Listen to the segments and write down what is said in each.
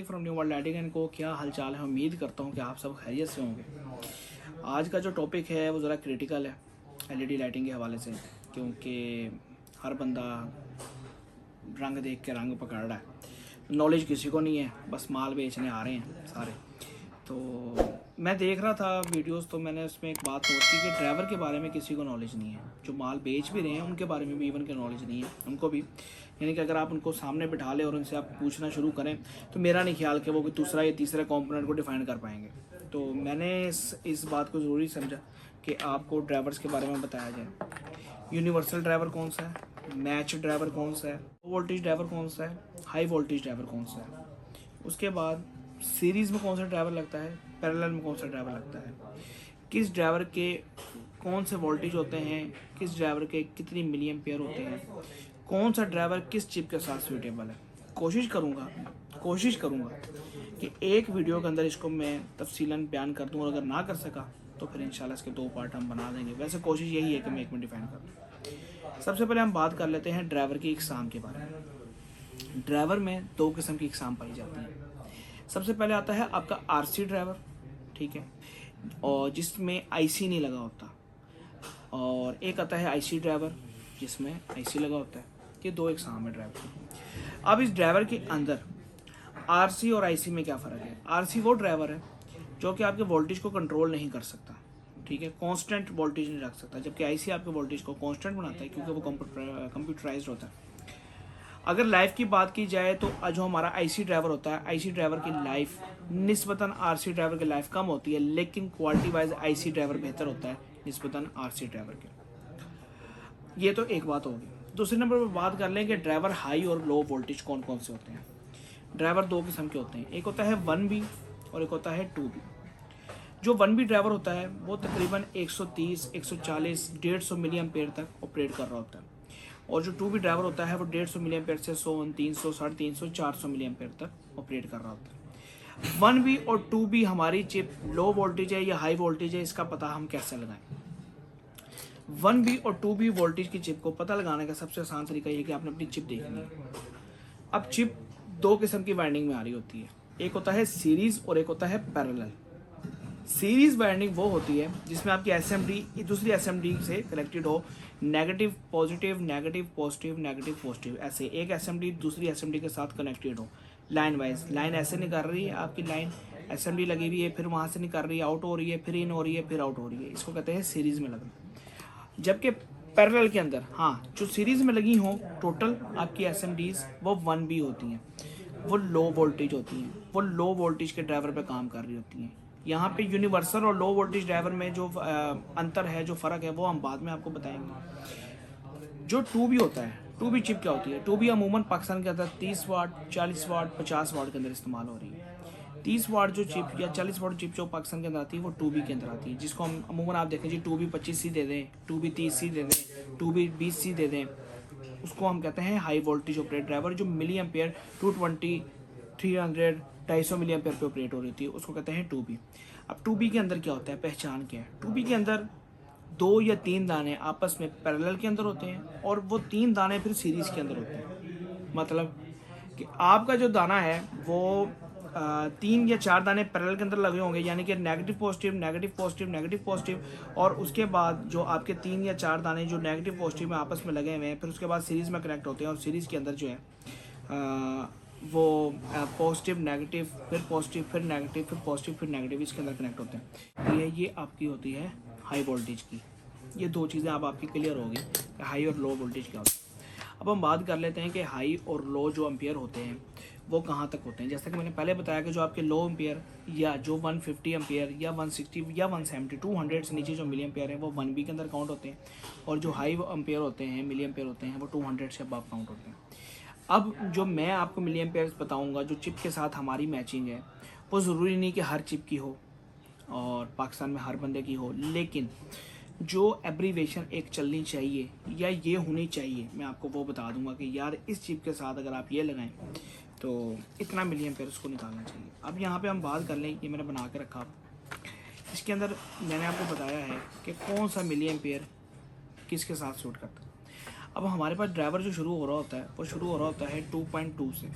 From new world lighting and को। क्या हालचाल है? उम्मीद करता हूँ कि आप सब खैरियत से होंगे। आज का जो टॉपिक है वो ज़रा क्रिटिकल है एलईडी लाइटिंग के हवाले से, क्योंकि हर बंदा रंग देख के रंग पकड़ रहा है। नॉलेज किसी को नहीं है, बस माल बेचने आ रहे हैं सारे। तो मैं देख रहा था वीडियोस, तो मैंने उसमें एक बात नोट की कि ड्राइवर के बारे में किसी को नॉलेज नहीं है। जो माल बेच भी रहे हैं उनके बारे में भी इवन के नॉलेज नहीं है उनको भी। यानी कि अगर आप उनको सामने बिठा लें और उनसे आप पूछना शुरू करें तो मेरा नहीं ख्याल कि वो कोई दूसरा या तीसरा कंपोनेंट को डिफाइन कर पाएंगे। तो मैंने इस बात को ज़रूरी समझा कि आपको ड्राइवर्स के बारे में बताया जाए। यूनिवर्सल ड्राइवर कौन सा है, मैच ड्राइवर कौन सा है, लो वोल्टेज ड्राइवर कौन सा है, हाई वोल्टेज ड्राइवर कौन सा है। उसके बाद सीरीज़ में कौन सा ड्राइवर लगता है, पैरेलल में कौन सा ड्राइवर लगता है, किस ड्राइवर के कौन से वोल्टेज होते हैं, किस ड्राइवर के कितनी मिली एम्पेयर होते हैं, कौन सा ड्राइवर किस चिप के साथ सूटेबल है। कोशिश करूँगा कि एक वीडियो के अंदर इसको मैं तफसीलन बयान कर दूँ, और अगर ना कर सका तो फिर इंशाल्लाह इसके 2 पार्ट हम बना देंगे। वैसे कोशिश यही है कि मैं एक में डिफाइन कर दूँ। सबसे पहले हम बात कर लेते हैं ड्राइवर की इकसाम के बारे में। ड्राइवर में 2 किस्म की इकसाम पाई जाती है। सबसे पहले आता है आपका आरसी ड्राइवर, ठीक है, और जिसमें आईसी नहीं लगा होता, और एक आता है आईसी ड्राइवर जिसमें आईसी लगा होता है। ये 2 इकसाम है ड्राइवर की। अब इस ड्राइवर के अंदर आरसी और आईसी में क्या फ़र्क है? आरसी वो ड्राइवर है जो कि आपके वोल्टेज को कंट्रोल नहीं कर सकता, ठीक है, कांस्टेंट वोल्टेज नहीं रख सकता, जबकि आईसी आपके वोल्टेज को कांस्टेंट बनाता है क्योंकि वो कंप्यूटराइज्ड होता है। अगर लाइफ की बात की जाए तो जो हमारा आईसी ड्राइवर होता है, आईसी ड्राइवर की लाइफ निस्बतन आरसी ड्राइवर की लाइफ कम होती है, लेकिन क्वालिटी वाइज आईसी ड्राइवर बेहतर होता है निस्बतन आरसी ड्राइवर के। ये तो एक बात होगी। दूसरे नंबर पर बात कर लें कि ड्राइवर हाई और लो वोल्टेज कौन कौन से होते हैं। ड्राइवर 2 किस्म के होते हैं, एक होता है 1B और एक होता है 2B। जो 1B ड्राइवर होता है वो तकरीबन 130, 140, 150 मिली एम्पेयर तक ऑपरेट कर रहा होता है, और जो 2B ड्राइवर होता है वो 150 मिली एम्पेयर से 100, 300, 350, 400 मिली एम्पेयर तक ऑपरेट कर रहा होता है। 1B और 2B हमारी चिप लो वोल्टेज है या हाई वोल्टेज है, इसका पता हम कैसे लगाएं? 1B और 2B वोल्टेज की चिप को पता लगाने का सबसे आसान तरीका ये है कि आपने अपनी चिप देखनी है। अब चिप 2 किस्म की वाइंडिंग में आ रही होती है, एक होता है सीरीज और एक होता है पैरेलल। सीरीज वाइंडिंग वो होती है जिसमें आपकी एसएमडी दूसरी एसएमडी से कनेक्टेड हो, negative positive, negative positive, negative positive, ऐसे एक एसएमडी दूसरी एसएमडी के साथ कनेक्टेड हो लाइन वाइज। लाइन ऐसे नहीं कर रही है, आपकी लाइन एसएमडी लगी हुई है, फिर वहाँ से नहीं कर रही है, आउट हो रही है, फिर इन हो रही है, फिर आउट हो रही है, इसको कहते हैं सीरीज में लगना। जबकि पैरेलल के अंदर जो सीरीज में लगी हों टोटल आपकी एसएमडीज वो 1B होती हैं, वो लो वोल्टेज होती हैं, वो लो वोल्टेज के ड्राइवर पे काम कर रही होती हैं। यहाँ पे यूनिवर्सल और लो वोल्टेज ड्राइवर में जो अंतर है, जो फ़र्क है, वो हम बाद में आपको बताएंगे। जो 2B होता है, 2B चिप क्या होती है? 2B अमूमन पाकिस्तान के अंदर 30 वाट, 40 वाट, 50 वाट के अंदर इस्तेमाल हो रही है। 30 वाट जो चिप या 40 वाट चिप जो पाकिस्तान के अंदर आती है वो 2B के अंदर आती है, जिसको हम अमूमन आप देखें जी 2B 25C दे दें, 2B 30C दे दें, 2B 20C दे दें, उसको हम कहते हैं हाई वोल्टेज ऑपरेट ड्राइवर। जो मिली एम्पेयर 220, 300, 250 मिली एम्पेयर पे ऑपरेट हो रही थी उसको कहते हैं 2B। अब 2B के अंदर क्या होता है, पहचान क्या है? 2B के अंदर 2 या 3 दाने आपस में पैरेलल के अंदर होते हैं और वो 3 दाने फिर सीरीज के अंदर होते हैं। मतलब कि आपका जो दाना है वो 3 या 4 दाने पैरेलल के अंदर लगे होंगे, यानी कि negative positive, negative positive, negative positive, और उसके बाद जो आपके 3 या 4 दाने जो नेगेटिव पॉजिटिव में आपस में लगे हुए हैं, फिर उसके बाद सीरीज़ में कनेक्ट होते हैं, और सीरीज़ के अंदर जो है वो पॉजिटिव नेगेटिव फिर पॉजिटिव फिर नेगेटिव फिर पॉजिटिव फिर नेगेटिव इसके अंदर कनेक्ट होते हैं। ये आपकी होती है हाई वोल्टेज की। ये 2 चीज़ें अब आपकी क्लियर होगी कि हाई और लो वोल्टेज क्या होता है। अब हम बात कर लेते हैं कि हाई और लो जो एम्पेयर होते हैं वो कहाँ तक होते हैं। जैसा कि मैंने पहले बताया कि जो आपके लो एम्पेयर या जो 150 एम्पेयर या 160 या 170, 200 से नीचे जो मिली एम्पेयर हैं वो 1B के अंदर काउंट होते हैं, और जो हाई एम्पेयर होते हैं, मिली एम्पेयर होते हैं, वो 200 से अबव काउंट होते हैं। अब जो मैं आपको मिली एम्पेयर बताऊँगा जो चिप के साथ हमारी मैचिंग है, वो ज़रूरी नहीं कि हर चिप की हो और पाकिस्तान में हर बंदे की हो, लेकिन जो एब्रीवेशन एक चलनी चाहिए या ये होनी चाहिए, मैं आपको वो बता दूंगा कि यार इस चिप के साथ अगर आप ये लगाएं तो इतना मिली एम्पेयर उसको निकालना चाहिए। अब यहाँ पे हम बात कर लें, ये मैंने बना के रखा, इसके अंदर मैंने आपको बताया है कि कौन सा मिली एम्पेयर किसके साथ सूट करता है। अब हमारे पास ड्राइवर जो शुरू हो रहा होता है वो शुरू हो रहा होता है 2.2 से,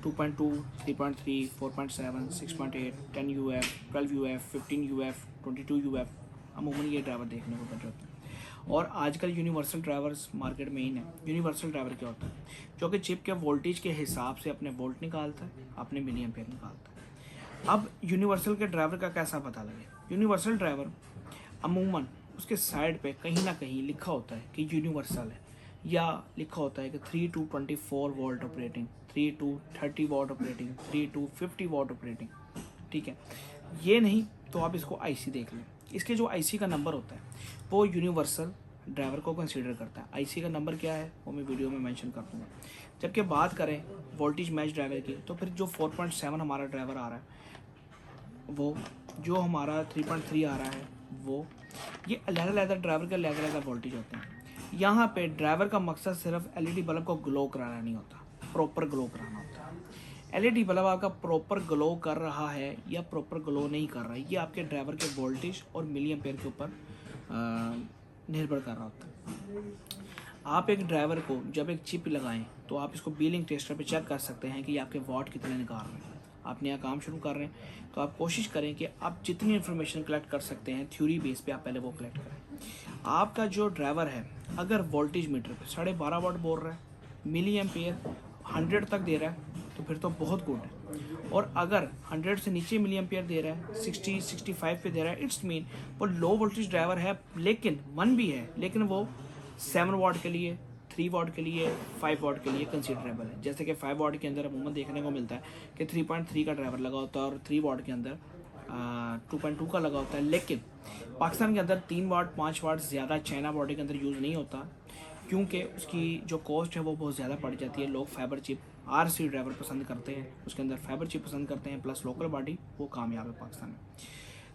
2.2, 3.3, 4.7, 6.8, 10 UF, 12 UF, 15 UF, 22 UF, अमूमन ये ड्राइवर देखने को मिल जाते हैं। और आजकल यूनिवर्सल ड्राइवर्स मार्केट में इन है। यूनिवर्सल ड्राइवर क्या होता है? जो कि चिप के वोल्टेज के हिसाब से अपने वोल्ट निकालता है, अपने मिली एम्पेयर निकालता है। अब यूनिवर्सल के ड्राइवर का कैसा पता लगे? यूनिवर्सल ड्राइवर अमूमन उसके साइड पे कहीं ना कहीं लिखा होता है कि यूनिवर्सल है, या लिखा होता है कि 3 to 24 volt operating, 3 to 30 what operating, 3 to 50 what operating. ठीक है, ये नहीं तो आप इसको आईसी देख लें। इसके जो आईसी का नंबर होता है वो यूनिवर्सल ड्राइवर को कंसीडर करता है। आईसी का नंबर क्या है वो मैं वीडियो में मेंशन कर दूँगा। जबकि बात करें वोल्टेज मैच ड्राइवर की, तो फिर जो 4.7 हमारा ड्राइवर आ रहा है, वो जो हमारा 3.3 आ रहा है, वो ये अलग-अलग ड्राइवर के अलग-अलग वोल्टेज होते हैं। यहाँ पे ड्राइवर का मकसद सिर्फ एलईडी बल्ब को ग्लो कराना नहीं होता, प्रॉपर ग्लो कराना होता है। एलईडी बल्ब आपका प्रॉपर ग्लो कर रहा है या प्रॉपर ग्लो नहीं कर रहा है, ये आपके ड्राइवर के वोल्टेज और मिली एम्पेयर के ऊपर निर्भर कर रहा होता है। आप एक ड्राइवर को जब एक चिप लगाएं तो आप इसको बीलिंग टेस्टर पे चेक कर सकते हैं कि आपके वॉट कितने निकाल रहे हैं। आप नया काम शुरू कर रहे हैं तो आप कोशिश करें कि आप जितनी इन्फॉर्मेशन कलेक्ट कर सकते हैं थ्योरी बेस पे आप पहले वो कलेक्ट करें। आपका जो ड्राइवर है अगर वोल्टेज मीटर पे 12.5 वॉट बोल रहा है, मिली एम्पेयर 100 तक दे रहा है, तो फिर तो बहुत गुड है। और अगर 100 से नीचे मिली एम्पेयर दे रहा है, 60-65 पे दे रहा है, इट्स मीन वो लो वोल्टेज ड्राइवर है, लेकिन 1 भी है, लेकिन वो 7 वॉट के लिए, 3 वॉट के लिए, 5 वॉट के लिए कंसिडरेबल है। जैसे कि 5 वॉट के अंदर अमूमन देखने को मिलता है कि 3.3 का ड्राइवर लगा होता है और 3 वॉट के अंदर 2.2 का लगा होता है। लेकिन पाकिस्तान के अंदर 3 वाट 5 वाट ज़्यादा चाइना बॉडी के अंदर यूज़ नहीं होता, क्योंकि उसकी जो कॉस्ट है वो बहुत ज़्यादा पड़ जाती है। लोग फाइबर चिप आरसी ड्राइवर पसंद करते हैं, उसके अंदर फाइबर चिप पसंद करते हैं, प्लस लोकल बॉडी वो कामयाब है पाकिस्तान में।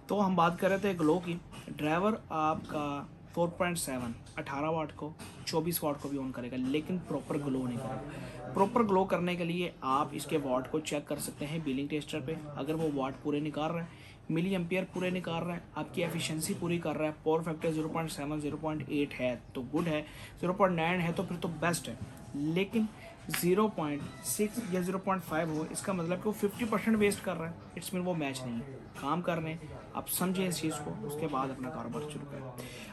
तो हम बात कर रहे थे ग्लो की। ड्राइवर आपका 4.7 18 वाट को 24 वाट को भी ऑन करेगा, लेकिन प्रॉपर ग्लो नहीं करेगा। प्रॉपर ग्लो करने के लिए आप इसके वाट को चेक कर सकते हैं बिलिंग टेस्टर पे। अगर वो वाट पूरे निकाल रहा है, मिली एम्पियर पूरे निकाल रहा है, आपकी एफिशिएंसी पूरी कर रहा है, पावर फैक्टर 0.7 0.8 है तो गुड है, 0.9 है तो फिर तो बेस्ट है। लेकिन 0.6 या 0.5 हो, इसका मतलब कि वो 50% वेस्ट कर रहा है, इट्स मीन वो मैच नहीं है। काम कर रहे हैं, आप समझें इस चीज़ को, उसके बाद अपना कारोबार शुरू करें।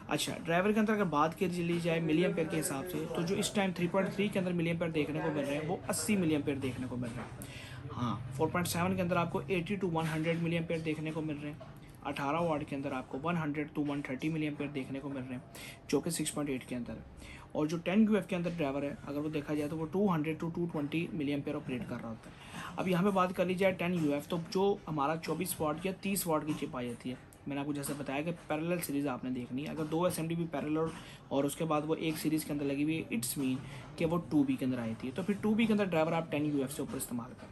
अच्छा, ड्राइवर के अंदर अगर बात की चली जाए मिली एम्पेयर के हिसाब से, तो जो इस टाइम 3.3 के अंदर मिली एम्पेयर देखने को मिल रहे हैं वो 80 मिली एम्पेयर देखने को मिल रहे हैं। हाँ, 4.7 के अंदर आपको 80 to 100 मिली एम्पेयर देखने को मिल रहे हैं। 18 वाट के अंदर आपको 100 to 130 मिली एम्पेयर देखने को मिल रहे हैं, जो कि 6.8 के अंदर है। और जो 10 UF के अंदर ड्राइवर है, अगर वो देखा जाए तो वो 200 to 220 मिली एम्पेयर ऑपरेट कर रहा होता है। अब यहाँ पे बात कर ली जाए 10 UF, तो जो हमारा 24 वाट या 30 वाट की चिप आ जाती है, मैंने आपको जैसे बताया कि पैरेलल सीरीज़ आपने देखनी है। अगर 2 SMD भी पैरेलल और उसके बाद वो एक सीरीज़ के अंदर लगी हुई है, इट्स मीन कि वो 2B के अंदर आई थी, तो फिर 2B के अंदर ड्राइवर आप 10 UF से ऊपर इस्तेमाल करें।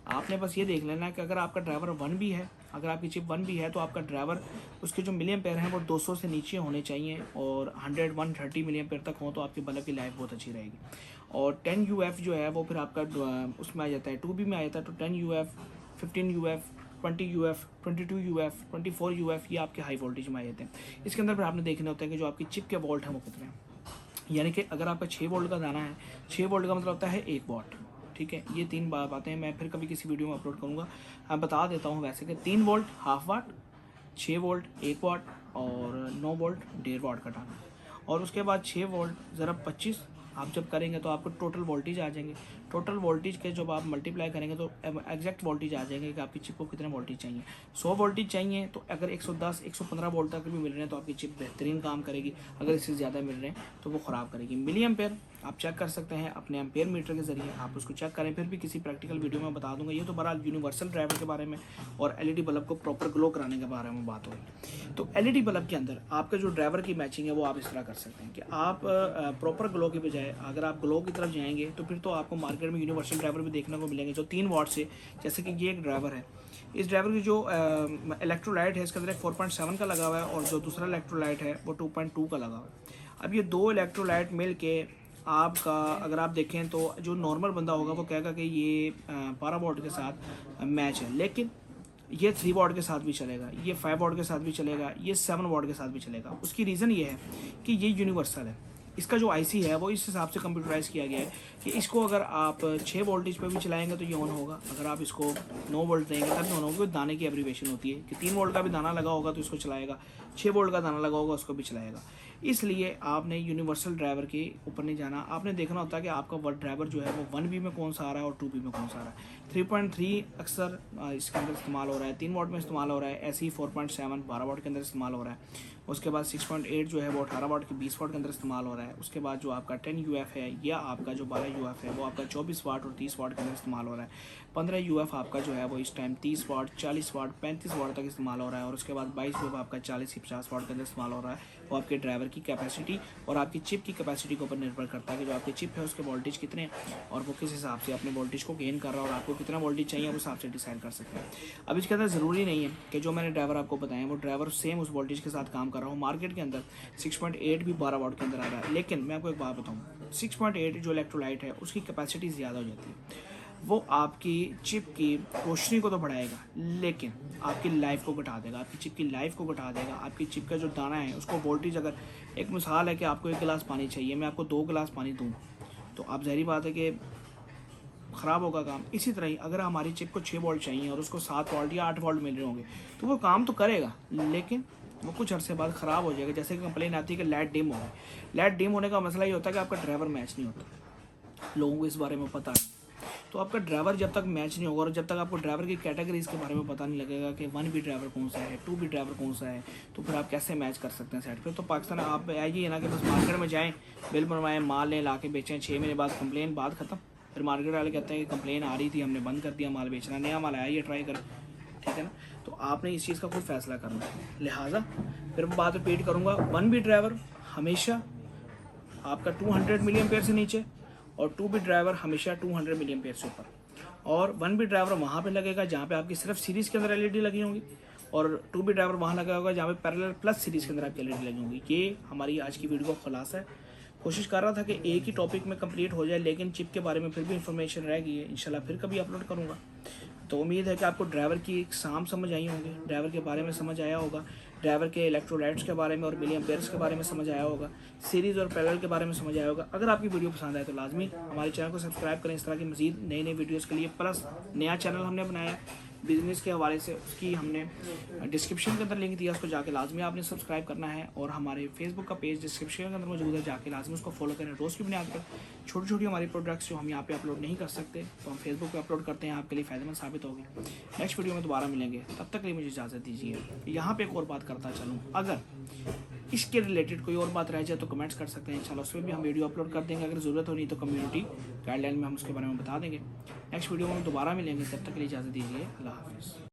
आपने बस ये देख लेना है कि अगर आपका ड्राइवर 1 भी है, अगर आपकी चिप 1 भी है, तो आपका ड्राइवर उसके जो मिली एम्पेयर हैं वो 200 से नीचे होने चाहिए, और 100-130 मिली एम्पेयर तक हो तो आपकी बल्ब की लाइफ बहुत अच्छी रहेगी। और 10 UF जो है वो फिर आपका उसमें आ जाता है, 2B में आ जाता है, तो 10 UF, 15 UF, 20 UF, 22 UF, 24 UF, ये आपके हाई वोल्टेज में आ जाते हैं। इसके अंदर फिर आपने देखना होता है कि जो आपकी चिप के वोल्ट हैं वो कितने हैं। यानी कि अगर आपका 6 वोल्ट का दाना है, 6 वोल्ट का मतलब होता है 1 वाट। ठीक है, ये 3 बातें मैं फिर कभी किसी वीडियो में अपलोड करूँगा। मैं बता देता हूँ वैसे कि 3 वोल्ट हाफ वाट, 6 वोल्ट 1 वाट और 9 वोल्ट 1.5 वाट का डालना। और उसके बाद 6 वोल्ट ज़रा 25 आप जब करेंगे तो आपको टोटल वोल्टेज आ जाएंगे। टोटल वोल्टेज के जब आप मल्टीप्लाई करेंगे तो एग्जैक्ट वोल्टेज आ जाएंगे कि आपकी चिप को कितने वोल्टेज चाहिए। 100 वोल्टेज चाहिए तो अगर 110 115 वोल्ट तक भी मिल रहे हैं तो आपकी चिप बेहतरीन काम करेगी। अगर इससे ज़्यादा मिल रहे हैं तो वो ख़राब करेगी। मिली एम्पेयर आप चेक कर सकते हैं अपने एम्पेयर मीटर के ज़रिए, आप उसको चेक करें, फिर भी किसी प्रैक्टिकल वीडियो में बता दूंगा। ये तो बहरहाल यूनिवर्सल ड्राइवर के बारे में और एलईडी बल्ब को प्रॉपर ग्लो कराने के बारे में बात होगी। तो एलईडी बल्ब के अंदर आपका जो ड्राइवर की मैचिंग है वो आप इस तरह कर सकते हैं कि आप प्रॉपर ग्लो के बजाय अगर आप ग्लो की तरफ जाएंगे तो फिर तो आपको मार्केट में यूनिवर्सल ड्राइवर भी देखने को मिलेंगे जो 3 वाट से, जैसे कि ये एक ड्राइवर है, इस ड्राइवर की जो इलेक्ट्रोलाइट है इसके अंदर 4.7 का लगा हुआ है और जो दूसरा इलेक्ट्रोलाइट है वो 2.2 का लगा हुआ है। अब ये 2 इलेक्ट्रोलाइट मिल के आपका अगर आप देखें तो जो नॉर्मल बंदा होगा वो कहेगा कि ये 12 वॉट के साथ मैच है, लेकिन ये 3 वॉट के साथ भी चलेगा, ये 5 वॉट के साथ भी चलेगा, ये 7 वॉट के साथ भी चलेगा। उसकी रीज़न ये है कि ये यूनिवर्सल है। इसका जो आईसी है वो इस हिसाब से कंप्यूटराइज किया गया है कि इसको अगर आप 6 वोल्टेज पे भी चलाएंगे तो ये ऑन होगा, अगर आप इसको 9 वोल्ट देंगे तब ऑन होगा। दाने की एब्रीवेशन होती है कि 3 वोल्ट का भी दाना लगा होगा तो इसको चलाएगा, 6 वोल्ट का दाना लगा होगा उसको भी चलाएगा। इसलिए आपने यूनिवर्सल ड्राइवर के ऊपर नहीं जाना, आपने देखना होता है कि आपका वर्ड ड्राइवर जो है वो 1B में कौन सा आ रहा है और 2B में कौन सा आ रहा है। 3.3 अक्सर इसके अंदर इस्तेमाल हो रहा है, 3 वॉट में इस्तेमाल हो रहा है। ऐसे ही 4.7 12 वॉट के अंदर इस्तेमाल हो रहा है। उसके बाद 6.8 जो है वो 18 वाट के 20 वाट के अंदर इस्तेमाल हो रहा है। उसके बाद जो आपका 10 UF है या आपका जो 12 UF है वो आपका 24 वाट और 30 वाट के अंदर इस्तेमाल हो रहा है। 15 UF आपका जो है वो इस टाइम 30 वाट 40 वाट 35 वाट तक इस्तेमाल हो रहा है। और उसके बाद 22 UF आपका 40 से 50 वाट के अंदर इस्तेमाल हो रहा है। वो आपके ड्राइवर की कैपेसिटी और आपकी चिप की कैपेसिटी के ऊपर निर्भर करता है कि जो आपकी चिप है उसके वोल्टेज कितने हैं और वो किस हिसाब से अपने वोल्टेज को गेन कर रहा है और आपको कितना वोल्टेज चाहिए उस हिसाब से डिसाइड कर सकते हैं। अब इसके अंदर ज़रूरी नहीं है कि जो मैंने ड्राइवर आपको बताया वो ड्राइवर सेम उस वोल्टेज के साथ काम कर रहा हूँ। मार्केट के अंदर 6.8 भी 12 वाट के अंदर आ रहा है, लेकिन मैं आपको एक बात बताऊँ, 6.8 जो इलेक्ट्रोलाइट है उसकी कैपेसिटी ज़्यादा हो जाती है। वो आपकी चिप की रोशनी को तो बढ़ाएगा लेकिन आपकी लाइफ को घटा देगा, आपकी चिप की लाइफ को घटा देगा। आपकी चिप का जो दाना है उसको वोल्टेज, अगर एक मिसाल है कि आपको 1 गिलास पानी चाहिए, मैं आपको 2 गिलास पानी दूँ तो आप ज़ाहिर बात है कि ख़राब होगा काम। इसी तरह ही अगर हमारी चिप को 6 वोल्ट चाहिए और उसको 7 वोल्ट या 8 वोल्ट मिल रहे होंगे तो वो काम तो करेगा लेकिन वो कुछ अरसे बाद ख़राब हो जाएगा। जैसे कि कंप्लेन आती है कि लाइट डिम हो गई। लाइट डिम होने का मसला ये होता है कि आपका ड्राइवर मैच नहीं होता, लोगों को इस बारे में पता है। तो आपका ड्राइवर जब तक मैच नहीं होगा और जब तक आपको ड्राइवर की कैटेगरीज के बारे में पता नहीं लगेगा कि 1B ड्राइवर कौन सा है 2B ड्राइवर कौन सा है, तो फिर आप कैसे मैच कर सकते हैं साइड पे। तो पाकिस्तान आप आइए ना कि बस मार्केट में जाएँ, बिल बनवाएं, माल लें, ला के बेचें, 6 महीने बाद कंप्लेन, बात खत्म। फिर मार्केट वाले कहते हैं कि कंप्लेन आ रही थी हमने बंद कर दिया माल बेचना, नया माल आया ये ट्राई करें, ठीक है ना। तो आपने इस चीज़ का खुद फैसला करना है। लिहाजा फिर मैं बात रिपीट करूँगा, 1B ड्राइवर हमेशा आपका 200 मिली एम्पेयर से नीचे और 2B ड्राइवर हमेशा 200 मिली एम्पेयर से ऊपर। और 1B ड्राइवर वहाँ पे लगेगा जहाँ पे आपकी सिर्फ सीरीज़ के अंदर LED लगी होंगी और 2B ड्राइवर वहाँ लगा होगा जहाँ पे पैरेलल प्लस सीरीज़ के अंदर आपकी LED लगी होंगी। ये हमारी आज की वीडियो का खुलासा है। कोशिश कर रहा था कि एक ही टॉपिक में कंप्लीट हो जाए लेकिन चिप के बारे में फिर भी इंफॉर्मेशन रह गई है। इंशाल्लाह फिर कभी अपलोड करूँगा। तो उम्मीद है कि आपको ड्राइवर की एक शाम समझ आई होगी, ड्राइवर के बारे में समझ आया होगा, ड्राइवर के इलेक्ट्रोलाइट्स के बारे में और मिली एम्पेयर्स के बारे में समझ आया होगा, सीरीज़ और पैरेलल के बारे में समझ आया होगा। अगर आपकी वीडियो पसंद आए तो लाजमी हमारे चैनल को सब्सक्राइब करें इस तरह की मज़ीद नई नई वीडियोज़ के लिए। प्लस नया चैनल हमने बनाया बिज़नेस के हवाले से, उसकी हमने डिस्क्रिप्शन के अंदर लिंक दिया, उसको जाके लाजमी आपने सब्सक्राइब करना है। और हमारे फेसबुक का पेज डिस्क्रिप्शन के अंदर मौजूद है, जाके लाजमी उसको फॉलो करें। रोज़ की बुनियाद पर छोटी छोटी हमारी प्रोडक्ट्स जो हम यहाँ पे अपलोड नहीं कर सकते तो हम फेसबुक पे अपलोड करते हैं, आपके लिए फ़ायदेमंद साबित होगी। नेक्स्ट वीडियो में दोबारा मिलेंगे, तब तक के लिए मुझे इजाज़त दीजिए। यहाँ पे एक और बात करता चलूँ, अगर इसके रिलेटेड कोई और बात रह जाए तो कमेंट्स कर सकते हैं, इंशाल्लाह उसमें भी हम वीडियो अपलोड कर देंगे। अगर ज़रूरत हो नहीं तो कम्युनिटी गाइडलाइन में हम उसके बारे में बता देंगे। नेक्स्ट वीडियो में हम दोबारा मिलेंगे, तब तक के लिए इजाज़त दीजिए। अल्लाह हाफ़िज़।